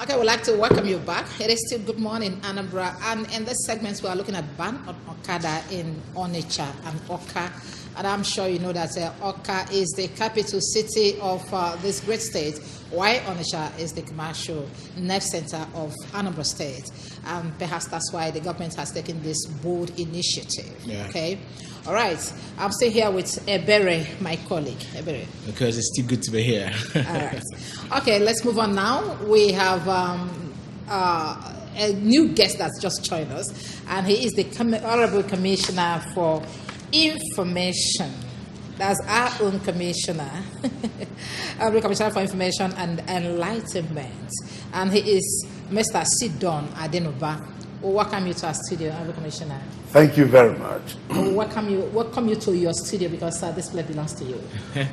Okay, we'd like to welcome you back. It is still Good Morning, Anambra. And in this segment, we are looking at ban on Okada in Onitsha and Awka. And I'm sure you know that Awka is the capital city of this great state, while Onitsha is the commercial nerve center of Anambra State. And perhaps that's why the government has taken this bold initiative. Yeah. Okay. All right. I'm still here with Ebere, my colleague. Ebere. Because it's still good to be here. All right. Okay, let's move on now. We have a new guest that's just joined us, and he is the Honorable Commissioner for Information. That's our own commissioner, Honorable Commissioner for Information and Enlightenment. And he is Mr. Sidon Adinuba. Welcome you to our studio, Honorable Commissioner. Thank you very much. Welcome you to your studio, because this place belongs to you.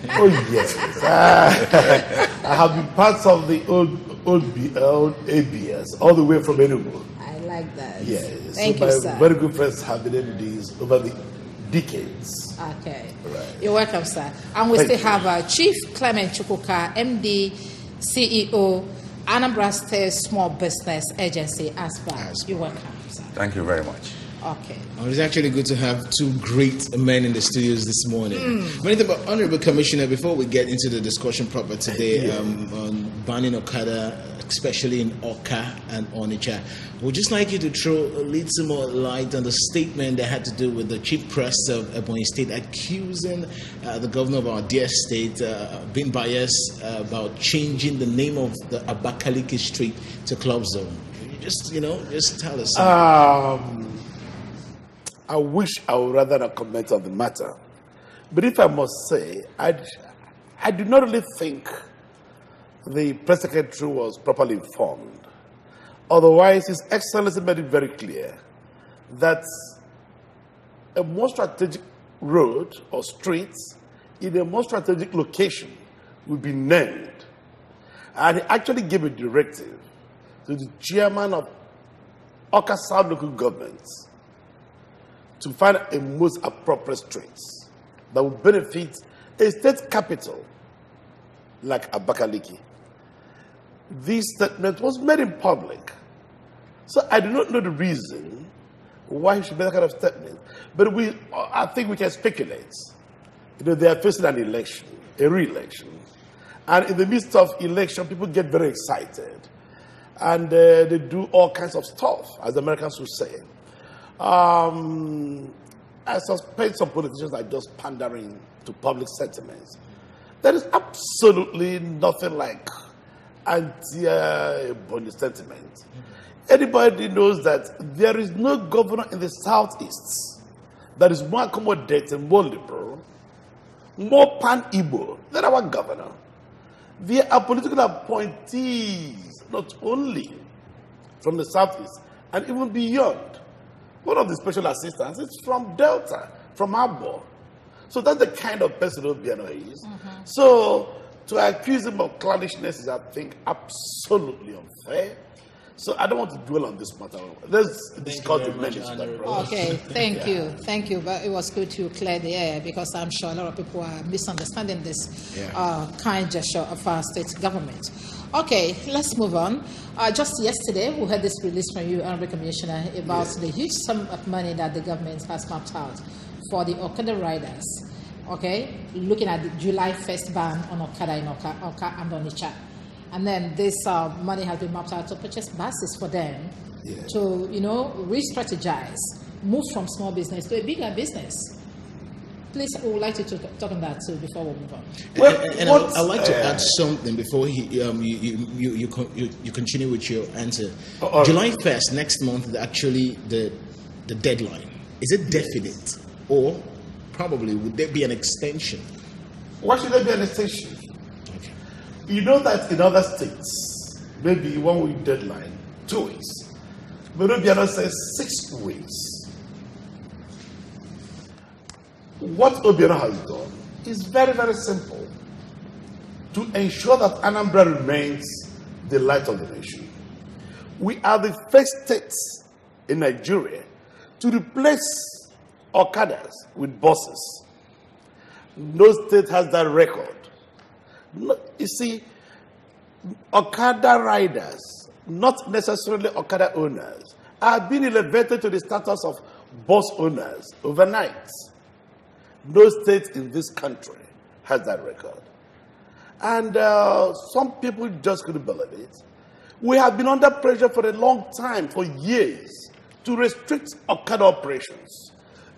Oh yes, I have been part of the old ABS all the way from Enugu. I like that. Yes, Thank so you, my sir. very good friends have been in these over the decades. Okay, right. You're welcome, sir. And we still have Chief Clement Chukwuka, MD, CEO, Anambra State Small Business Agency, ASPA. You're welcome, sir. Thank you very much. Okay. It's actually good to have two great men in the studios this morning. But Honorable Commissioner, before we get into the discussion proper today on banning Okada, especially in Awka and Onitsha, we'd just like you to throw a little more light on the statement that had to do with the Chief Press of Ebonyi State accusing the governor of our dear state being biased about changing the name of the Abakaliki Street to Club Zone. Just tell us. I wish I would rather not comment on the matter. But if I must say, I do not really think the press secretary was properly informed. Otherwise, His Excellency made it very clear that a more strategic road or street in a more strategic location will be named. And he actually gave a directive to the chairman of Awka South Local Government to find a most appropriate streets that will benefit a state capital like Abakaliki. This statement was made in public. So I do not know the reason why he should make that kind of statement. But I think we can speculate. They are facing an election, a re-election. And in the midst of election, people get very excited. And they do all kinds of stuff, as the Americans would say. I suspect some politicians are just pandering to public sentiments. There is absolutely nothing like anti-Ebonyi sentiment. Anybody knows that there is no governor in the southeast that is more accommodating, more liberal, more pan-Igbo than our governor. There are political appointees, not only from the southeast, and even beyond. One of the special assistants is from Delta, from Abo. So that's the kind of person Obiano is. So to accuse him of clannishness is, I think, absolutely unfair. So I don't want to dwell on this matter. Let's discuss the measures. Okay, thank you. But it was good to clear the air, because I'm sure a lot of people are misunderstanding this kind gesture of our state government. Okay, let's move on. Just yesterday, we had this release from you, Honorable Commissioner, about the huge sum of money that the government has mapped out for the Okada riders. Okay, looking at the July 1st ban on Okada in Awka and Onitsha. And then this money has been mapped out to purchase buses for them to, re-strategize, move from small business to a bigger business. Please, we would like to talk on that too before we move on. I'd like to add something before you continue with your answer. July 1st, next month, actually the deadline. Is it definite, or probably would there be an extension? Why should there be an extension? Okay. You know that in other states, maybe 1 week deadline, 2 weeks. But Obiano says 6 weeks. What Obiano has done is very, very simple. To ensure that Anambra remains the light of the nation. We are the first state in Nigeria to replace Okadas with buses. No state has that record. No, you see, Okada riders not necessarily Okada owners, are being elevated to the status of bus owners overnight. No state in this country has that record. And some people just couldn't believe it. We have been under pressure for a long time, for years, to restrict Okada operations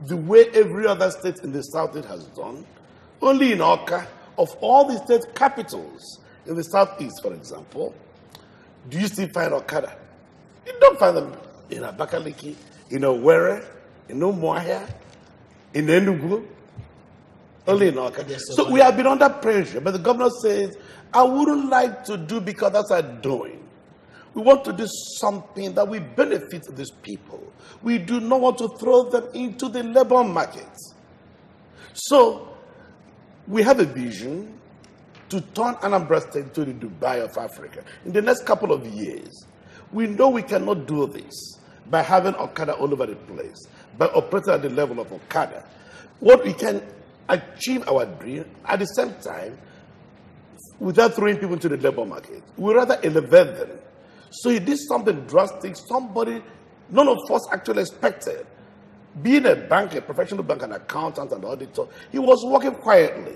the way every other state in the Southeast has done. Only in Awka, of all the state capitals in the Southeast, for example, do you still find Okada? You don't find them in Abakaliki, in Owerri, in Umuahia, in Enugu, only in Awka. So we have been under pressure, but the governor says, I wouldn't like to do because that's what I'm doing. We want to do something that will benefit these people. We do not want to throw them into the labor market. So we have a vision to turn Anambra State into the Dubai of Africa in the next couple of years. We know we cannot do this by having Okada all over the place, by operating at the level of Okada. What we can achieve our dream at the same time without throwing people into the labor market. We rather elevate them. So he did something drastic, somebody none of us actually expected. Being a banker, a professional banker, an accountant, an auditor, he was working quietly.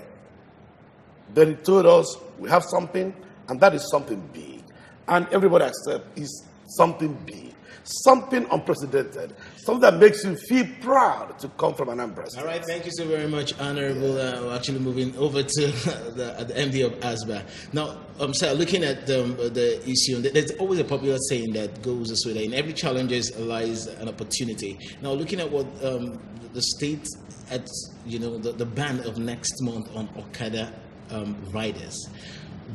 Then he told us, we have something, and that is something big. And everybody accepts is something big, something unprecedented, something that makes you feel proud to come from Anambra State. All right, thank you so very much, Honorable. We're actually moving over to the MD of ASBA. Now, sir, looking at the issue, there's always a popular saying that goes this way, that in every challenge lies an opportunity. Now, looking at what the state, at the ban of next month on Okada riders,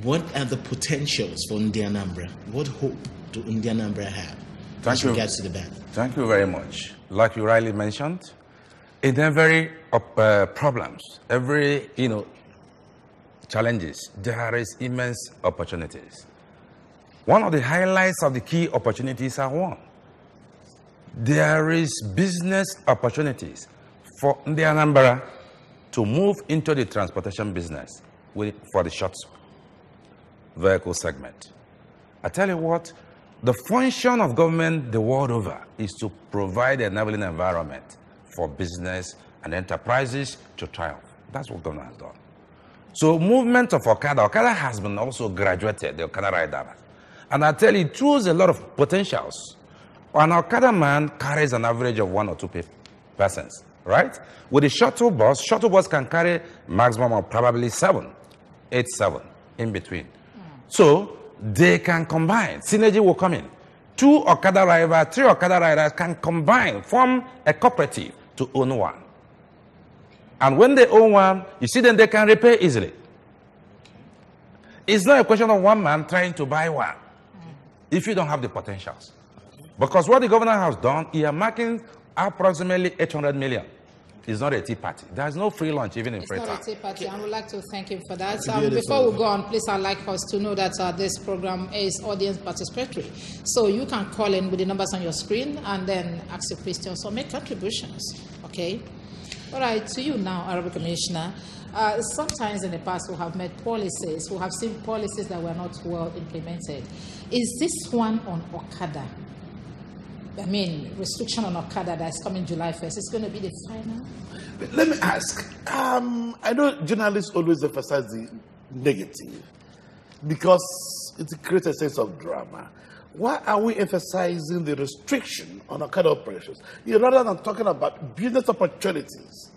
what are the potentials for Anambra? What hope do Anambra have as regards to the ban? Thank you very much. Like you rightly mentioned, in every problems, every challenges, there is immense opportunities. One of the highlights of the key opportunities are one. There is business opportunities for Anambra to move into the transportation business for the short vehicle segment. I tell you what, the function of government the world over is to provide an enabling environment for business and enterprises to triumph. That's what government has done. So movement of Okada has been also graduated, the Okada rider. And I tell you, it throws a lot of potentials. An Okada man carries an average of 1 or 2 persons, right? With a shuttle bus can carry maximum of probably 7 in between. So they can combine. Synergy will come in. 2 Okada riders, 3 Okada riders can combine, form a cooperative to own one. And when they own one, you see, then they can repay easily. It's not a question of one man trying to buy one if you don't have the potentials. Because what the governor has done, he is marking approximately 800 million. It's not a tea party. There's no free lunch even in Freetown. It's not a tea party. I would like to thank him for that. Before we go on, please, I'd like us to know that this program is audience participatory. So you can call in with the numbers on your screen and then ask your questions or make contributions. Okay? All right, to you now, Honorable Commissioner. Sometimes in the past we have made policies, we have seen policies that were not well implemented. Is this one on Okada? I mean, restriction on Okada that is coming July 1st, is going to be the final? Let me ask. I know journalists always emphasize the negative because it creates a sense of drama. Why are we emphasizing the restriction on Okada operations? Rather than talking about business opportunities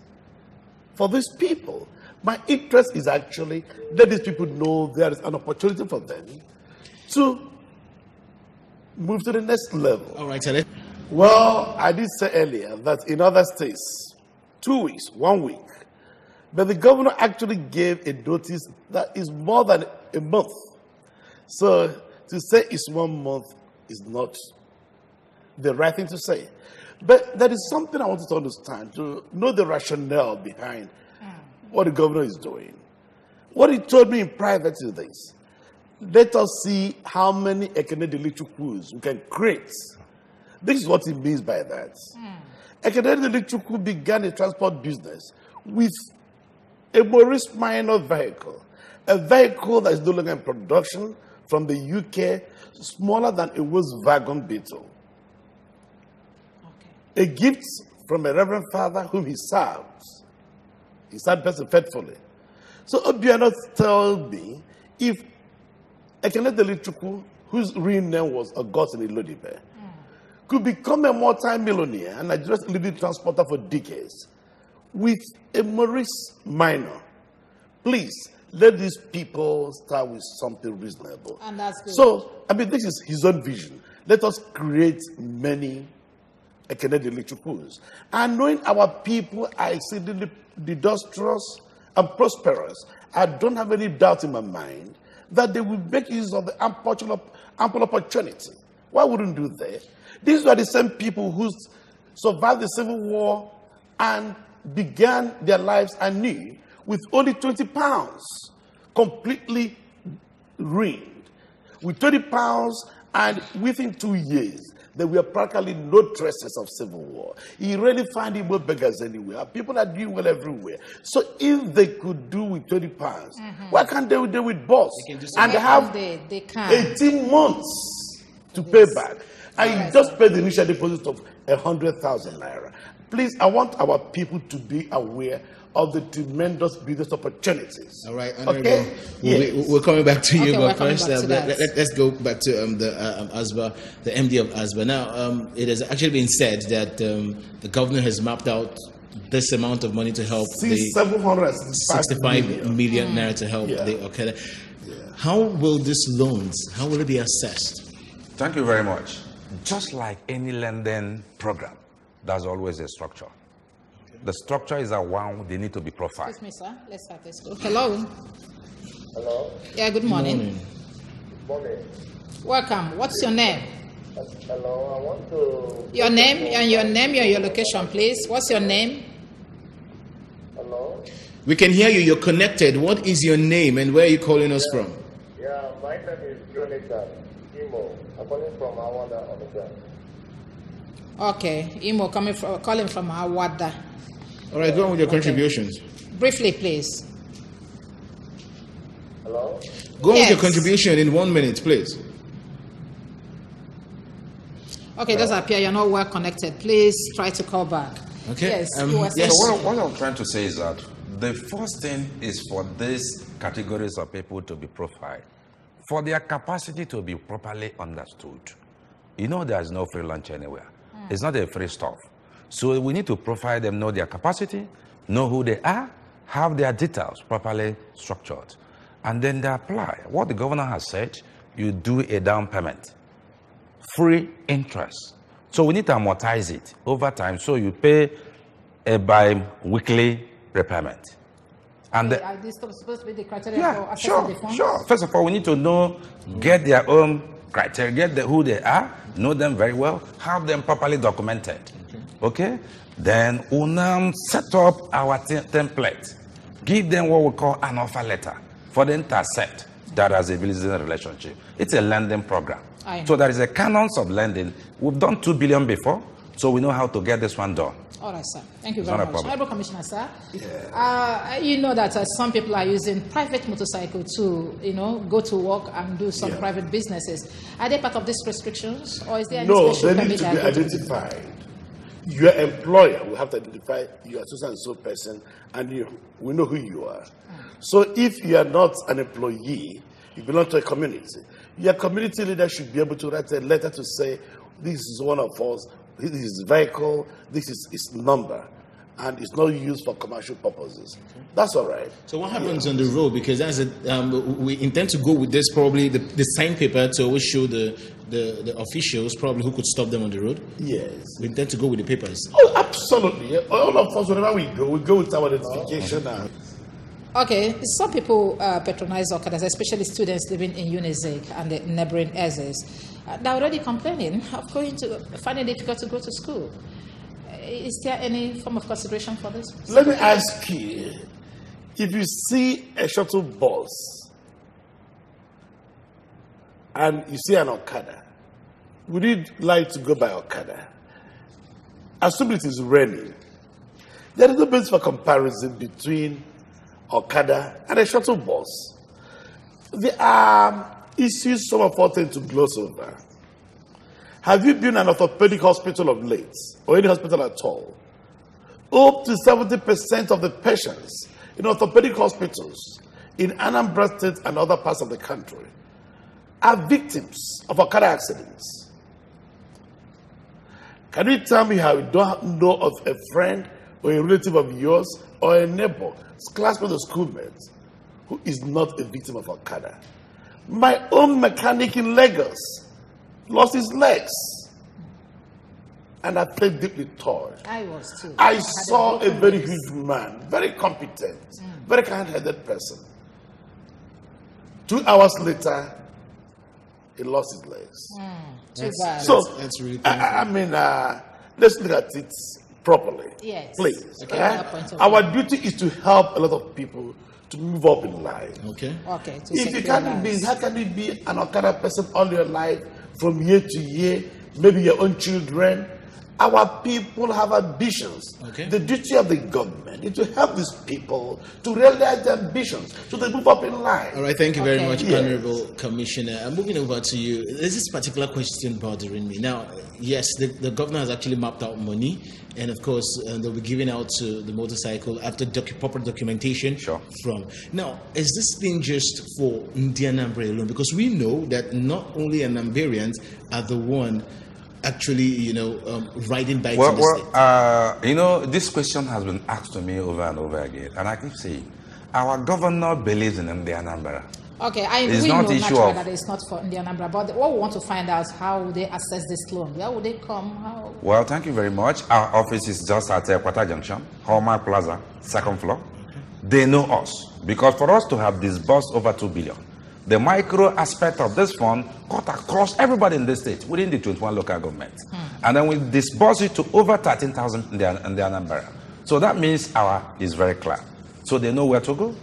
for these people, my interest is actually let these people know there is an opportunity for them to move to the next level. All right, Clement. Well, I did say earlier that in other states, 2 weeks, 1 week, but the governor actually gave a notice that is more than a month. So to say it's 1 month is not the right thing to say. But there is something I want to understand, to know the rationale behind what the governor is doing. What he told me in private is this: let us see how many Ekene Chukwus we can create. This is what he means by that. Ekene Chukwu began a transport business with a Maurice minor vehicle, a vehicle that is no longer in production, from the UK, smaller than a Volkswagen Beetle. Okay. A gift from a reverend father whom he serves. He served person faithfully. So Obiano told me if Ekenedeli Chukwu, whose real name was Augustine Ilodibe, could become a multi-millionaire and Nigeria's leading transporter for decades with a Maurice minor, please let these people start with something reasonable. And that's good. So, I mean, this is his own vision. Let us create many Ekenedeli Chukwus. And knowing our people are exceedingly industrious and prosperous, I don't have any doubt in my mind that they will make use of the ample opportunity. Why wouldn't do they? These were the same people who survived the Civil War and began their lives anew with only 20 pounds, completely ruined. With 20 pounds, and within 2 years, there were practically no traces of civil war. You really find Igbo beggars anywhere. People are doing well everywhere. So if they could do with 20 pounds, why can't they do with boss? And they have they can. 18 months to pay back. And you just pay the initial deposit of 100,000 naira. Please, I want our people to be aware of the tremendous business opportunities. All right, okay? We're coming back to you, Okay, but first, let's go back to the ASBA, the MD of ASBA. Now, it has actually been said that the governor has mapped out this amount of money to help the 765 million naira to help the Okada. How will these loans, how will it be assessed? Thank you very much. Just like any lending program, there's always a structure. The structure is a one, they need to be profiled. Excuse me, sir. Let's start this. Hello. Hello. Yeah, good morning. Good morning. Welcome. What's your name? Hello. I want to. Your name and your location, please. What's your name? Hello. We can hear you. You're connected. What is your name and where are you calling us from? Yeah, my name is Jonathan Imo. I'm calling from Awka, Onitsha. Okay, Imo calling from Awka. All right, go on with your contributions. Briefly, please. Hello. Go on with your contribution in 1 minute, please. Okay, it does appear you're not well connected. Please try to call back. Okay. Yes. Yes. So what I'm trying to say is that the first thing is for these categories of people to be profiled, for their capacity to be properly understood. You know, there's no free lunch anywhere. It's not a free stuff. So we need to profile them, know their capacity, know who they are, have their details properly structured, and then they apply. What the governor has said, you do a down payment, free interest. So we need to amortize it over time. So you pay a bi-weekly repayment. And Are these supposed to be the criteria for assessing the funds? Sure. First of all, we need to know, get their own criteria, get who they are, know them very well, have them properly documented. Okay? Then we'll now set up our template, give them what we call an offer letter for them to accept that as a business relationship. It's a lending program. So there is a canons of lending. We've done 2 billion before, so we know how to get this one done. All right, sir. Thank you It's very not a much. problem. Honorable Commissioner, sir. You know that some people are using private motorcycle to, go to work and do some private businesses. Are they part of these restrictions, or is there any No, special they need to be identified. Your employer will have to identify you are so and so person, and we know who you are. So if you are not an employee, you belong to a community. Your community leader should be able to write a letter to say, this is one of us, this is his vehicle, this is his number, and it's not used for commercial purposes. That's all right. So what happens on the road? Because we intend to go with this, probably the sign paper to always show the officials probably who could stop them on the road. Yes. We intend to go with the papers. Oh, absolutely. All of us, wherever we go with our identification. Okay, some people patronize Okadas, especially students living in Unizig and the neighboring areas. They're already complaining of finding it difficult to go to school. Is there any form of consideration for this? Let me ask you, if you see a shuttle bus and you see an Okada, would you like to go by Okada? Assuming it is raining, there is no basis for comparison between Okada and a shuttle bus. There are issues some of us tend to gloss over. Have you been in an orthopedic hospital of late, or any hospital at all? Up to 70% of the patients in orthopedic hospitals in Anambra State and other parts of the country are victims of Okada accidents. Can you tell me how you don't know of a friend or a relative of yours or a neighbor, classmate or schoolmate, who is not a victim of Okada? My own mechanic in Lagos lost his legs. And I felt deeply touched. I was too. I saw a very huge man, very competent, very kind-hearted person. 2 hours later, he lost his legs. Too bad. So, that's really I mean, let's look at it properly. Yes. Please. Okay, that point of Our view. duty is to help a lot of people to move up in life. Okay. Okay. To If you secure can't be, lives. how can you be an Okada person all your life, from year to year, maybe your own children? Our people have ambitions. Okay. The duty of the government is to help these people to realize their ambitions, so they move up in life. All right, thank you very Okay. much, Yes. Honorable Commissioner. I'm moving over to you. There's this particular question bothering me. Now, yes, the governor has actually mapped out money, and of course, they'll be giving out to the motorcycle after proper documentation Sure. from. Now, is this thing just for Anambra alone? Because we know that not only Anambarians are the one actually, riding bikes in the state. This question has been asked to me over and over again, and I keep saying, our governor believes in the Anambra. Okay, It's we not know issue naturally of- that it's not for the Anambra, but what we want to find out, how would they assess this loan? Where would they come? How? Well, thank you very much. Our office is just at Kwata Junction, Hallmark Plaza, 2nd floor. They know us, because for us to have disbursed over 2 billion, the micro aspect of this fund cut across everybody in the state within the 21 local governments. And then we disburse it to over 13,000 in the Anambra. So that means our is very clear. So they know where to go.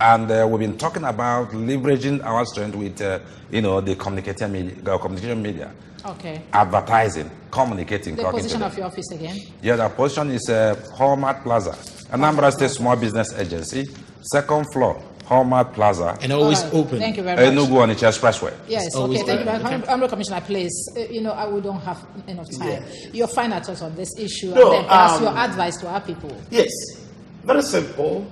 And we've been talking about leveraging our strength with, the communication media. Okay. Advertising, communicating, The talking to position them. of your office again? Yeah, the position is Hallmark Plaza, Anambra State Small Business Agency, 2nd floor, Hallmark Plaza, And always All right. open. Thank you very much. Enugu Onitsha Expressway. Yes, It's always okay, thank you there. very much. Honorable Commissioner, please, we don't have enough time. Your final thoughts on this issue, No, and then perhaps your advice to our people. Yes, very simple.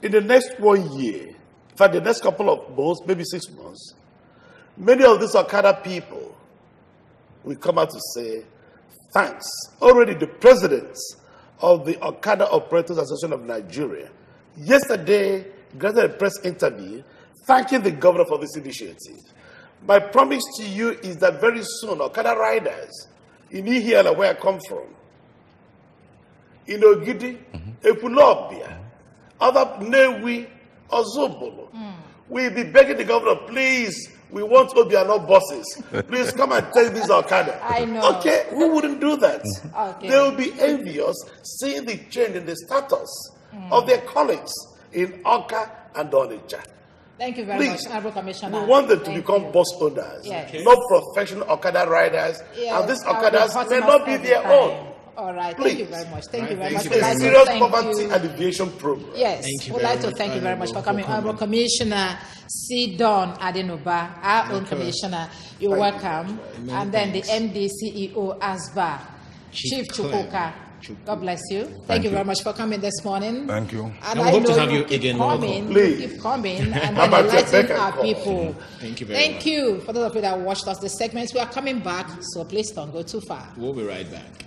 In the next 1 year, in fact, the next couple of months, maybe 6 months, many of these Okada people will come out to say, thanks. Already the president of the Okada Operators Association of Nigeria yesterday granted a press interview thanking the governor for this initiative. My promise to you is that very soon, Okada riders in Ihiala, where I come from, in Ogidi, Ekulobia, other Newi, Ozobolo, we'll be begging the governor, please, we want Obiano buses. Please come and take this Okada. I know. Okay, who wouldn't do that? Okay. They will be envious seeing the change in the status of their colleagues in Awka and Onitsha. Thank you very Please, much, Honorable Commissioner. we want them to Thank become you. bus owners, Yes. not professional Okada riders. Yes, And these I will be Okadas hurting may us not be every their time. own. All right, Please. thank you very much. Thank All you right, very much. thank you We'd A very like to serious thank poverty you. alleviation program. Yes, Thank you we'd very like to much, thank you very much for Honorable, coming. for Honorable Commissioner Sidon Adinuba, our own commissioner, you're welcome. Many And then the thanks. MD CEO ASBA, Chief Clement. Chukwuka. God bless you. Thank you you. very much for coming this morning. Thank you. And And we I hope to know have you keep again, coming, Please. you keep coming, and How then about your enlighten beck and our call? people. Thank you very Thank much. you for those of you that watched us. The segments we are coming back, so please don't go too far. We'll be right back.